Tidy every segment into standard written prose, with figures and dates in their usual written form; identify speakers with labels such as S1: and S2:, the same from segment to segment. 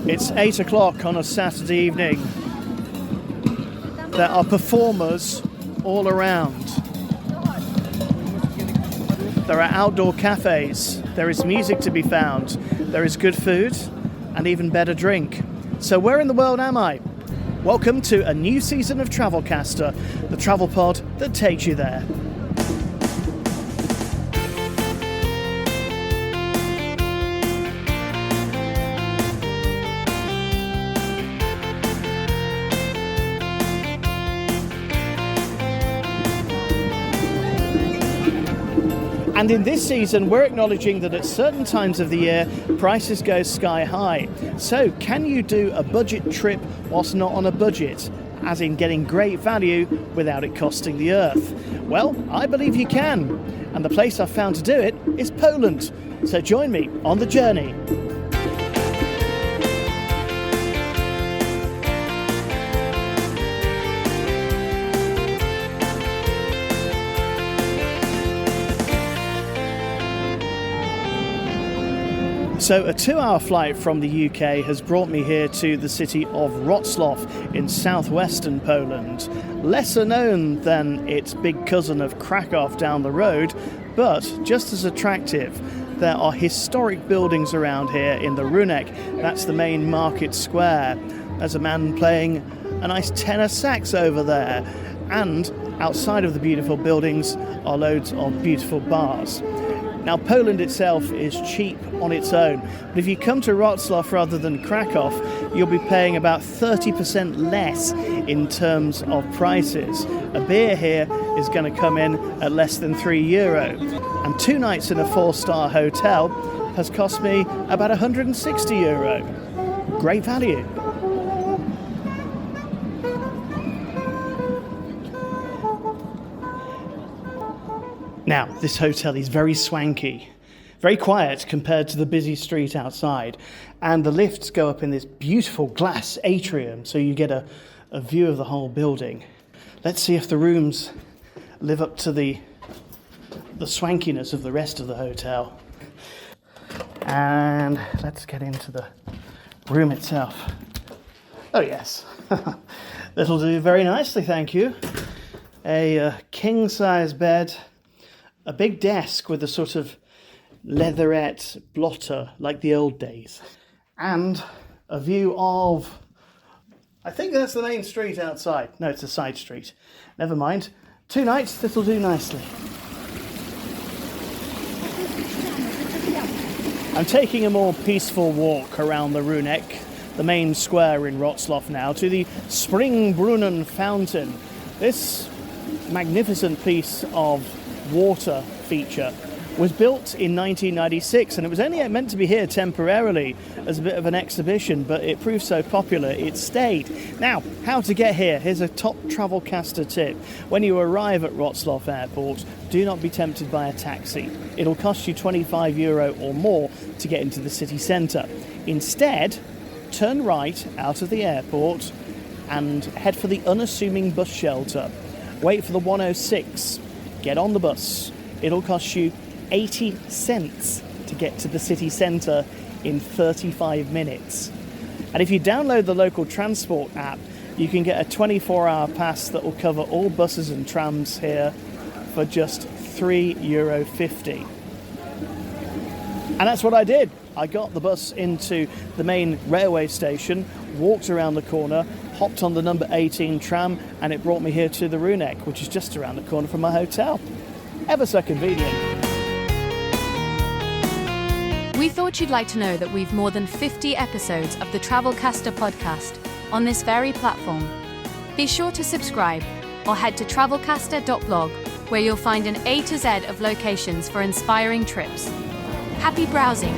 S1: It's 8 o'clock on a Saturday evening. There are performers all around. There are outdoor cafes. There is music to be found. There is good food and even better drink. So where in the world am I? Welcome to a new season of Travelcaster, the travel pod that takes you there. And in this season, we're acknowledging that at certain times of the year, prices go sky high. So can you do a budget trip whilst not on a budget, as in getting great value without it costing the earth? Well, I believe you can. And the place I've found to do it is Poland. So join me on the journey. So a 2-hour flight from the UK has brought me here to the city of Wroclaw in southwestern Poland. Lesser known than its big cousin of Krakow down the road, but just as attractive. There are historic buildings around here in the Rynek. That's the main market square. There's a man playing a nice tenor sax over there. And outside of the beautiful buildings are loads of beautiful bars. Now, Poland itself is cheap on its own, but if you come to Wroclaw rather than Krakow, you'll be paying about 30% less in terms of prices. A beer here is going to come in at less than €3, and 2 nights in a 4-star hotel has cost me about €160. Great value. Now, this hotel is very swanky, very quiet compared to the busy street outside, and the lifts go up in this beautiful glass atrium, so you get a view of the whole building. Let's see if the rooms live up to the swankiness of the rest of the hotel. And let's get into the room itself. Oh yes, that'll do very nicely, thank you. A king-size bed. A big desk with a sort of leatherette blotter like the old days. And a view of, I think that's the main street outside. No, it's a side street. Never mind. 2 nights, this'll do nicely. I'm taking a more peaceful walk around the Rynek, the main square in Wroclaw now, to the Springbrunnen fountain. This magnificent piece of water feature was built in 1996, and it was only meant to be here temporarily as a bit of an exhibition, but it proved so popular it stayed. Now, how to get here? Here's a top Travelcaster tip. When you arrive at Wroclaw Airport, do not be tempted by a taxi. It'll cost you €25 or more to get into the city centre. Instead, turn right out of the airport and head for the unassuming bus shelter. Wait for the 106. Get on the bus. It'll cost you 80 cents to get to the city centre in 35 minutes. And if you download the local transport app, you can get a 24-hour pass that will cover all buses and trams here for just €3.50. And that's what I did. I got the bus into the main railway station, walked around the corner, hopped on the number 18 tram, and it brought me here to the Rynek, which is just around the corner from my hotel. Ever so convenient.
S2: We thought you'd like to know that we've more than 50 episodes of the Travelcaster podcast on this very platform. Be sure to subscribe or head to travelcaster.blog, where you'll find an A to Z of locations for inspiring trips. Happy browsing!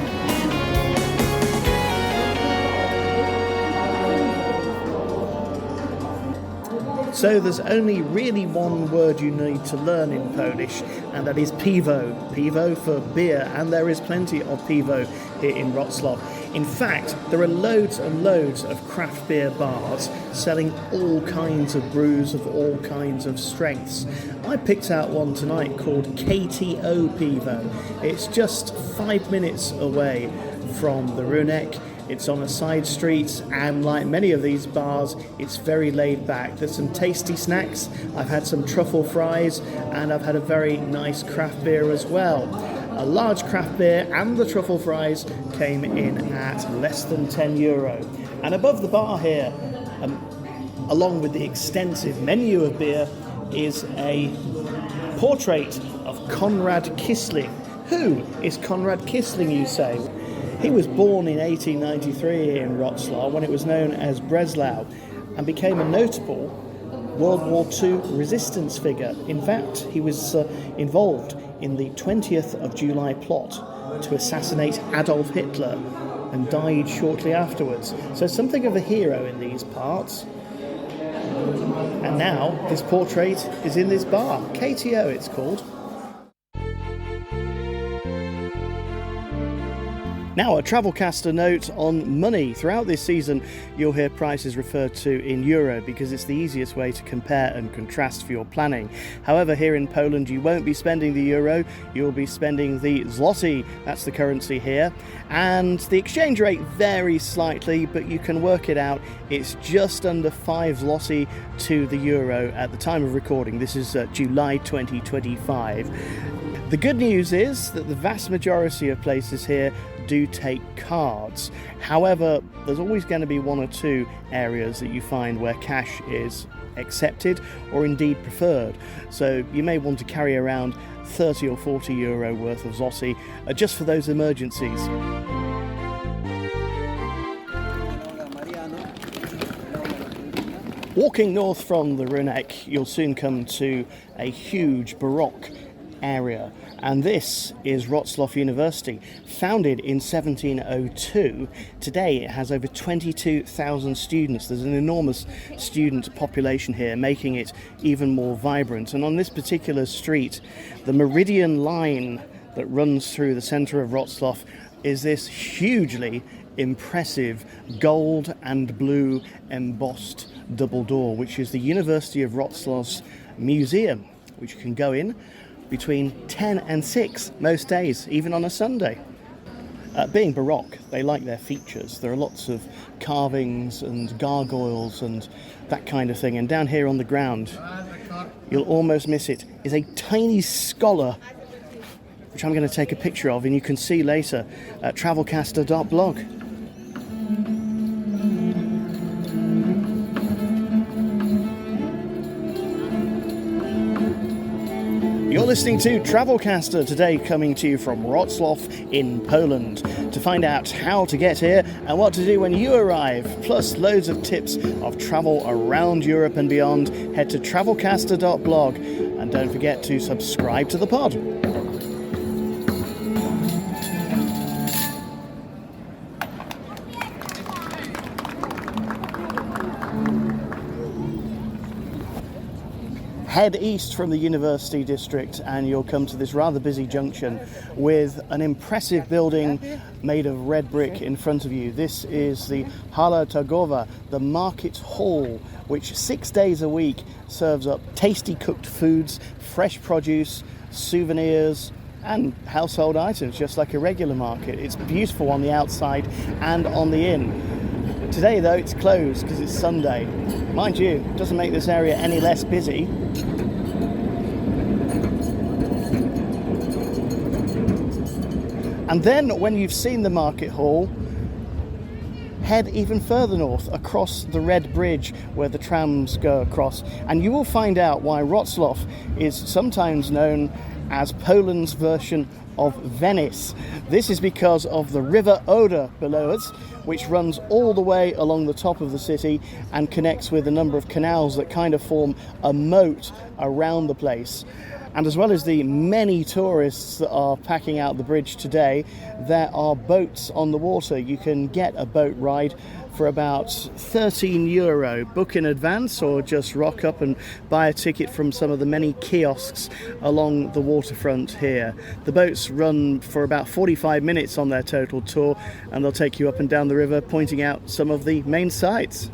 S1: So there's only really one word you need to learn in Polish, and that is piwo. Piwo for beer, and there is plenty of piwo here in Wroclaw. In fact, there are loads and loads of craft beer bars selling all kinds of brews of all kinds of strengths. I picked out one tonight called KTO Pivo. It's just 5 minutes away from the Runeck. It's on a side street, and like many of these bars, it's very laid back. There's some tasty snacks. I've had some truffle fries, and I've had a very nice craft beer as well. A large craft beer and the truffle fries came in at less than €10. And above the bar here, along with the extensive menu of beer, is a portrait of Konrad Kissling. Who is Konrad Kissling, you say? He was born in 1893 in Wroclaw when it was known as Breslau, and became a notable World War II resistance figure. In fact, he was involved in the 20th of July plot to assassinate Adolf Hitler and died shortly afterwards. So something of a hero in these parts. And now this portrait is in this bar. KTO it's called. Now, a Travelcaster note on money. Throughout this season, you'll hear prices referred to in euro because it's the easiest way to compare and contrast for your planning. However, here in Poland, you won't be spending the euro, you'll be spending the zloty. That's the currency here. And the exchange rate varies slightly, but you can work it out. It's just under 5 zloty to the euro at the time of recording. This is July 2025. The good news is that the vast majority of places here do take cards. However, there's always going to be one or two areas that you find where cash is accepted or indeed preferred. So you may want to carry around 30 or 40 euro worth of zloty just for those emergencies. Walking north from the Runeck, you'll soon come to a huge Baroque area, and this is Wroclaw University. Founded in 1702, today it has over 22,000 students. There's an enormous student population here, making it even more vibrant. And on this particular street, the Meridian line that runs through the centre of Wroclaw is this hugely impressive gold and blue embossed double door, which is the University of Wroclaw's museum, which you can go in between 10 and 6 most days, even on a Sunday. Being Baroque, they like their features. There are lots of carvings and gargoyles and that kind of thing. And down here on the ground, you'll almost miss it, is a tiny scholar, which I'm going to take a picture of, and you can see later at travelcaster.blog. You're listening to Travelcaster, today coming to you from Wroclaw in Poland. To find out how to get here and what to do when you arrive, plus loads of tips of travel around Europe and beyond, head to travelcaster.blog and don't forget to subscribe to the pod. Head east from the University District and you'll come to this rather busy junction with an impressive building made of red brick in front of you. This is the Hala Targowa, the market hall, which 6 days a week serves up tasty cooked foods, fresh produce, souvenirs and household items, just like a regular market. It's beautiful on the outside and on the in. Today though it's closed because it's Sunday. Mind you, it doesn't make this area any less busy. And then when you've seen the market hall, head even further north across the Red Bridge where the trams go across, and you will find out why Wroclaw is sometimes known as Poland's version of Venice. This is because of the River Oder below us, which runs all the way along the top of the city and connects with a number of canals that kind of form a moat around the place. And as well as the many tourists that are packing out the bridge today, there are boats on the water. You can get a boat ride for about €13. Book in advance or just rock up and buy a ticket from some of the many kiosks along the waterfront here. The boats run for about 45 minutes on their total tour, and they'll take you up and down the river, pointing out some of the main sites.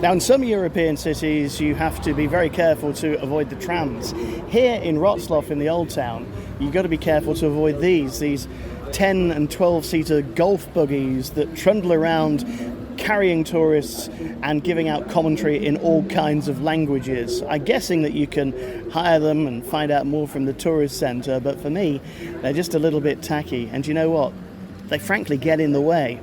S1: Now, in some European cities, you have to be very careful to avoid the trams. Here in Wroclaw, in the Old Town, you've got to be careful to avoid these 10 and 12-seater golf buggies that trundle around carrying tourists and giving out commentary in all kinds of languages. I'm guessing that you can hire them and find out more from the tourist centre, but for me, they're just a little bit tacky. And you know what? They frankly get in the way.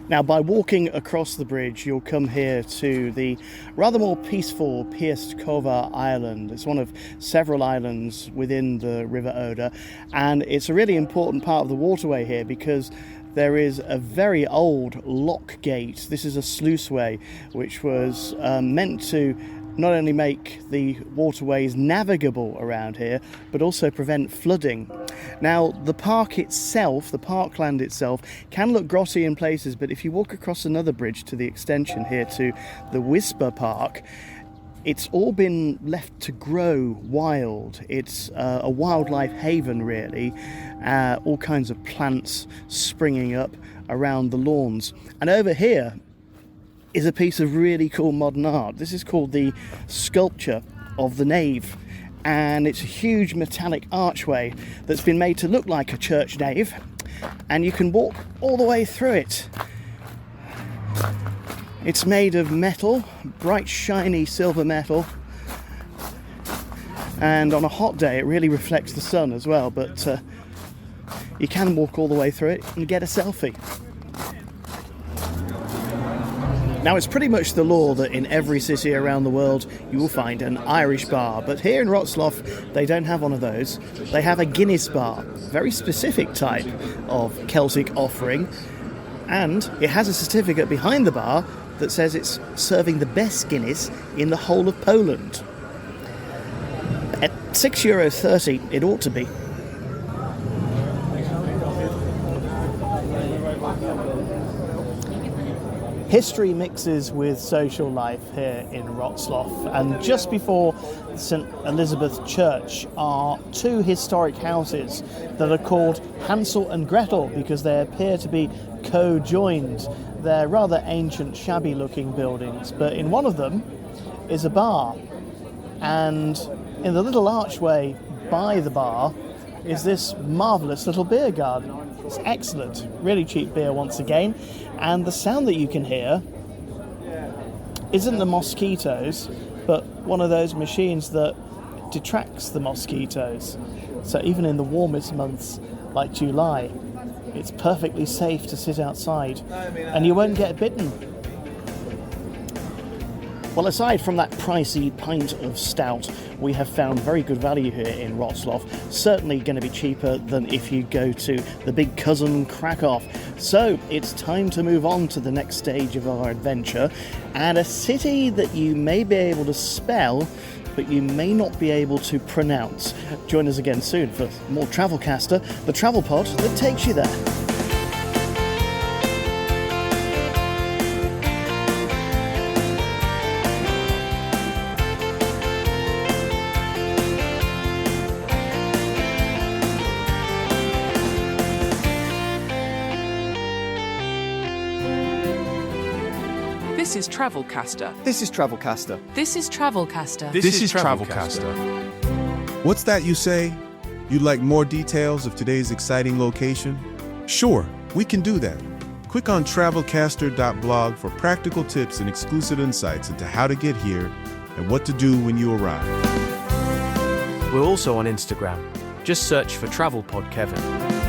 S1: Now, by walking across the bridge, you'll come here to the rather more peaceful Pieszkowa Island. It's one of several islands within the River Oder, and it's a really important part of the waterway here because there is a very old lock gate. This is a sluiceway which was meant to not only make the waterways navigable around here, but also prevent flooding. Now, the park itself, the parkland itself, can look grotty in places, but if you walk across another bridge to the extension here to the Whisper Park, it's all been left to grow wild. It's a wildlife haven, really. All kinds of plants springing up around the lawns. And over here is a piece of really cool modern art. This is called the Sculpture of the Nave, and it's a huge metallic archway that's been made to look like a church nave, and you can walk all the way through it. It's made of metal, bright shiny silver metal, and on a hot day it really reflects the sun as well, but you can walk all the way through it and get a selfie. Now, it's pretty much the law that in every city around the world you will find an Irish bar, but here in Wroclaw they don't have one of those. They have a Guinness bar, very specific type of Celtic offering, and it has a certificate behind the bar that says it's serving the best Guinness in the whole of Poland. At €6.30 it ought to be. History mixes with social life here in Wroclaw, and just before St Elizabeth Church are two historic houses that are called Hansel and Gretel because they appear to be co-joined. They're rather ancient, shabby-looking buildings, but in one of them is a bar, and in the little archway by the bar is this marvellous little beer garden. It's excellent, really cheap beer once again, and the sound that you can hear isn't the mosquitoes, but one of those machines that detracts the mosquitoes. So even in the warmest months like July, it's perfectly safe to sit outside and you won't get bitten. Well, aside from that pricey pint of stout, we have found very good value here in Wroclaw. Certainly going to be cheaper than if you go to the big cousin Krakow. So it's time to move on to the next stage of our adventure, and a city that you may be able to spell, but you may not be able to pronounce. Join us again soon for more Travelcaster, the travel pod that takes you there.
S3: This is Travelcaster.
S4: This is Travelcaster.
S2: This is Travelcaster.
S3: This is Travelcaster.
S5: What's that you say? You'd like more details of today's exciting location? Sure, we can do that. Click on travelcaster.blog for practical tips and exclusive insights into how to get here and what to do when you arrive.
S6: We're also on Instagram. Just search for TravelPod Kevin.